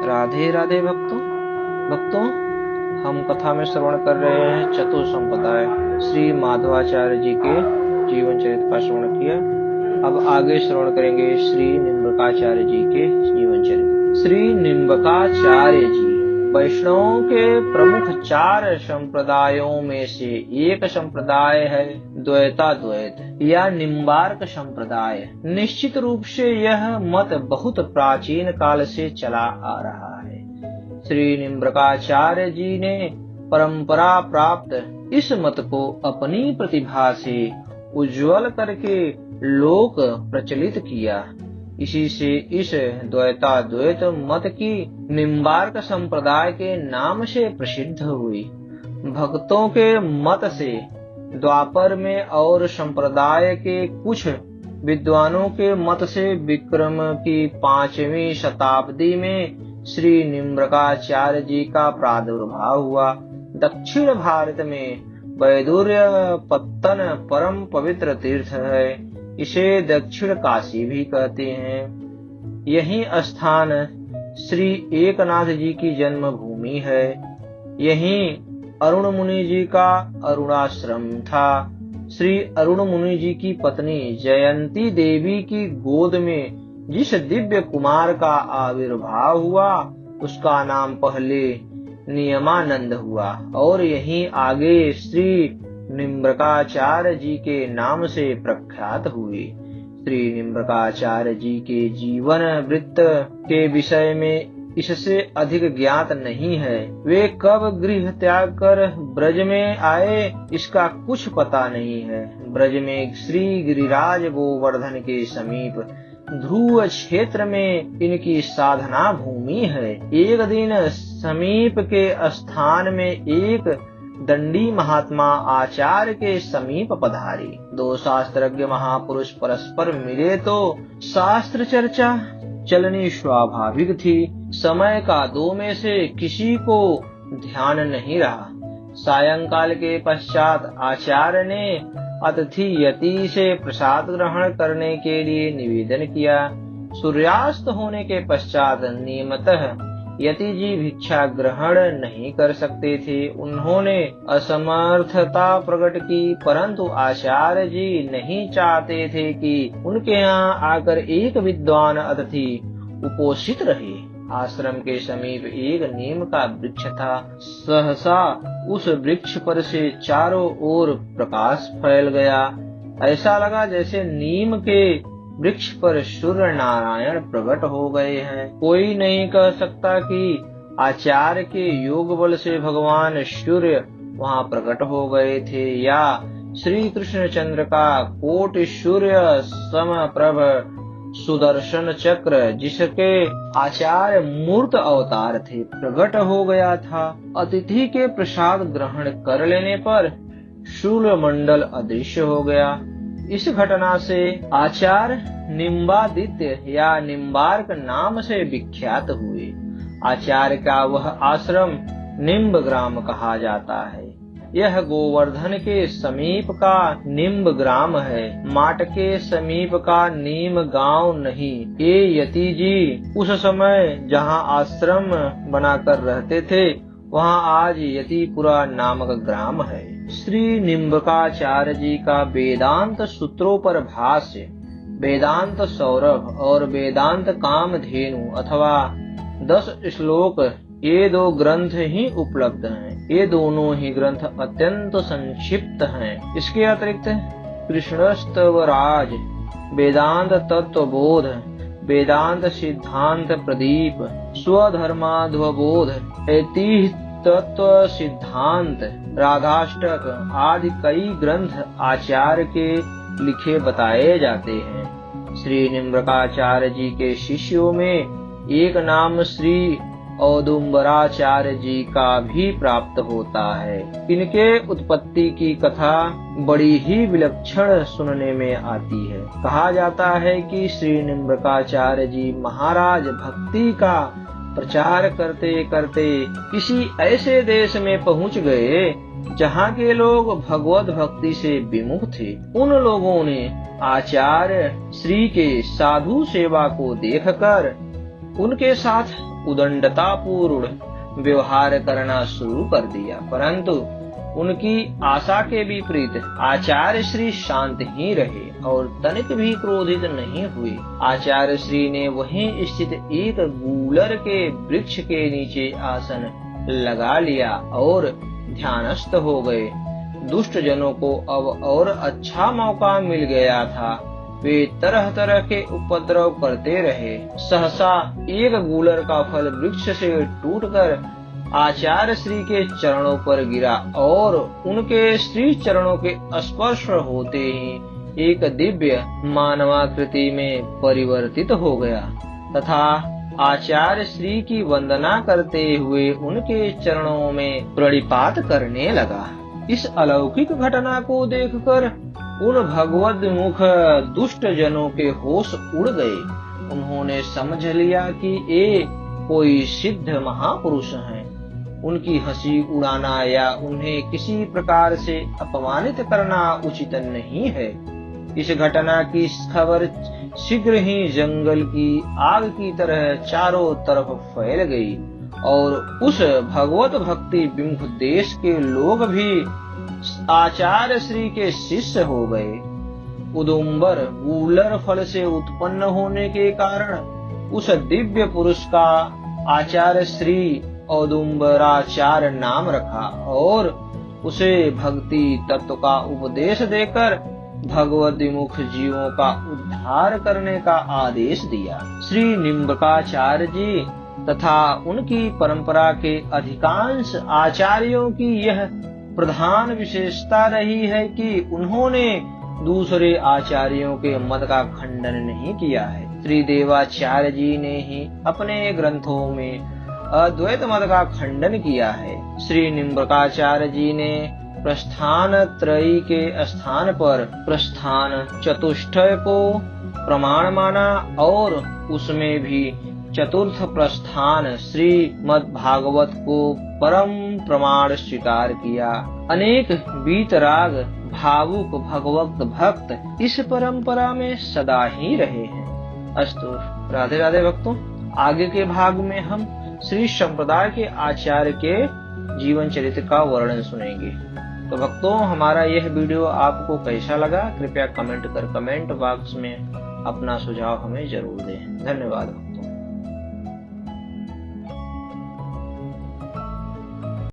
राधे राधे भक्तों, हम कथा में श्रवण कर रहे हैं चतुर संप्रदाय श्री माधवाचार्य जी के जीवन चरित्र का श्रवण किया। अब आगे श्रवण करेंगे श्री निम्बकाचार्य जी के जीवन चरित्र। श्री निम्बकाचार्य जी वैष्णवों के प्रमुख 4 संप्रदायों में से एक संप्रदाय है द्वैताद्वैत या निम्बार्क संप्रदाय। निश्चित रूप से यह मत बहुत प्राचीन काल से चला आ रहा है। श्री निम्बकाचार्य जी ने परंपरा प्राप्त इस मत को अपनी प्रतिभा से उज्ज्वल करके लोक प्रचलित किया। इसी से इस द्वैताद्वैत मत की निम्बार्क संप्रदाय के नाम से प्रसिद्ध हुई। भक्तों के मत से द्वापर में और संप्रदाय के कुछ विद्वानों के मत से विक्रम की 5वीं शताब्दी में श्री निम्बकाचार्य जी का प्रादुर्भाव हुआ। दक्षिण भारत में वैदुर्य पत्तन परम पवित्र तीर्थ है। इसे दक्षिण काशी भी कहते हैं। यही स्थान श्री एकनाथ जी की जन्म भूमि है। यहीं अरुण मुनि जी का अरुणाश्रम था। श्री अरुण मुनि जी की पत्नी जयंती देवी की गोद में जिस दिव्य कुमार का आविर्भाव हुआ उसका नाम पहले नियमानंद हुआ और यहीं आगे श्री निम्बकाचार्य जी के नाम से प्रख्यात हुए। श्री निम्बकाचार्य जी के जीवन वृत्त के विषय में इससे अधिक ज्ञात नहीं है। वे कब गृह त्याग कर ब्रज में आए इसका कुछ पता नहीं है। ब्रज में श्री गिरिराज गोवर्धन के समीप ध्रुव क्षेत्र में इनकी साधना भूमि है। एक दिन समीप के स्थान में एक दंडी महात्मा आचार्य के समीप पधारे। 2 शास्त्रज्ञ महापुरुष परस्पर मिले तो शास्त्र चर्चा चलनी स्वाभाविक थी। समय का 2 में से किसी को ध्यान नहीं रहा। सायंकाल के पश्चात आचार्य ने अतिथि यति से प्रसाद ग्रहण करने के लिए निवेदन किया। सूर्यास्त होने के पश्चात नियमतः यति जी भिक्षा ग्रहण नहीं कर सकते थे। उन्होंने असमर्थता प्रकट की, परंतु आचार्य जी नहीं चाहते थे कि उनके यहाँ आकर एक विद्वान अतिथि उपोषित रहे। आश्रम के समीप एक नीम का वृक्ष था। सहसा उस वृक्ष पर से चारों ओर प्रकाश फैल गया। ऐसा लगा जैसे नीम के वृक्ष पर सूर्य नारायण प्रकट हो गए हैं। कोई नहीं कह सकता कि आचार्य के योग बल से भगवान सूर्य वहां प्रकट हो गए थे या श्री कृष्ण चंद्र का कोटि सूर्य समप्रभ सुदर्शन चक्र जिसके आचार्य मूर्त अवतार थे प्रकट हो गया था। अतिथि के प्रसाद ग्रहण कर लेने पर शूल मंडल अदृश्य हो गया। इस घटना से आचार्य निम्बादित्य या निम्बार्क नाम से विख्यात हुए। आचार्य का वह आश्रम निम्ब ग्राम कहा जाता है। यह गोवर्धन के समीप का निम्ब ग्राम है, माट के समीप का नीम गांव नहीं। ये यति जी उस समय जहाँ आश्रम बनाकर रहते थे वहाँ आज यतिपुरा नामक ग्राम है। श्री निम्बकाचार्य जी का वेदांत सूत्रों पर भाष्य, वेदांत सौरभ और वेदांत कामधेनु अथवा 10 श्लोक ये 2 ग्रंथ ही उपलब्ध हैं। ये दोनों ही ग्रंथ अत्यंत संक्षिप्त हैं। इसके अतिरिक्त कृष्णस्तवराज, वेदांत तत्वबोध, वेदांत सिद्धांत प्रदीप, स्वधर्माध्वबोध, ऐतिह्य तत्व सिद्धांत, राधाष्टक आदि कई ग्रंथ आचार्य के लिखे बताए जाते हैं। श्री निम्बकाचार्य जी के शिष्यों में एक नाम श्री औदुंबराचार्य जी का भी प्राप्त होता है। इनके उत्पत्ति की कथा बड़ी ही विलक्षण सुनने में आती है। कहा जाता है कि श्री निम्बकाचार्य जी महाराज भक्ति का प्रचार करते करते किसी ऐसे देश में पहुंच गए जहाँ के लोग भगवत भक्ति से विमुख थे। उन लोगों ने आचार्य श्री के साधु सेवा को देखकर उनके साथ उदंडता पूर्ण व्यवहार करना शुरू कर दिया, परंतु उनकी आशा के विपरीत आचार्य श्री शांत ही रहे और तनिक भी क्रोधित नहीं हुए। आचार्य श्री ने वहीं स्थित एक गूलर के वृक्ष के नीचे आसन लगा लिया और ध्यानस्थ हो गए। दुष्ट जनों को अब और अच्छा मौका मिल गया था। वे तरह तरह के उपद्रव करते रहे। सहसा एक गूलर का फल वृक्ष से टूटकर आचार्य श्री के चरणों पर गिरा और उनके श्री चरणों के स्पर्श होते ही एक दिव्य मानवाकृति में परिवर्तित हो गया तथा आचार्य श्री की वंदना करते हुए उनके चरणों में प्रणिपात करने लगा। इस अलौकिक घटना को देखकर उन भगवद्मुख दुष्ट जनों के होश उड़ गए। उन्होंने समझ लिया कि ये कोई सिद्ध महापुरुष हैं। उनकी हंसी उड़ाना या उन्हें किसी प्रकार से अपमानित करना उचित नहीं है। इस घटना की खबर शीघ्र ही जंगल की आग की तरह चारों तरफ फैल गई और उस भगवत भक्ति विमुख देश के लोग भी आचार्य श्री के शिष्य हो गए। उदुम्बर गूलर फल से उत्पन्न होने के कारण उस दिव्य पुरुष का आचार्य श्री औदुम्बराचार्य नाम रखा और उसे भक्ति तत्व का उपदेश देकर भगवद्विमुख जीवों का उद्धार करने का आदेश दिया। श्री निम्बकाचार्य जी तथा उनकी परंपरा के अधिकांश आचार्यों की यह प्रधान विशेषता रही है कि उन्होंने दूसरे आचार्यों के मत का खंडन नहीं किया है। श्री देवाचार्य जी ने ही अपने ग्रंथों में अद्वैत मत का खंडन किया है। श्री निम्बकाचार्य जी ने प्रस्थान त्रयी के स्थान पर प्रस्थान चतुष्टय को प्रमाण माना और उसमें भी चतुर्थ प्रस्थान श्रीमद् भागवत को परम प्रमाण स्वीकार किया। अनेक वीतराग भावुक भगवत भक्त इस परंपरा में सदा ही रहे हैं। अस्तु, राधे राधे भक्तों। आगे के भाग में हम श्री संप्रदाय के आचार्य के जीवन चरित्र का वर्णन सुनेंगे। तो भक्तों, हमारा यह वीडियो आपको कैसा लगा, कृपया कमेंट बॉक्स में अपना सुझाव हमें जरूर दें। धन्यवाद।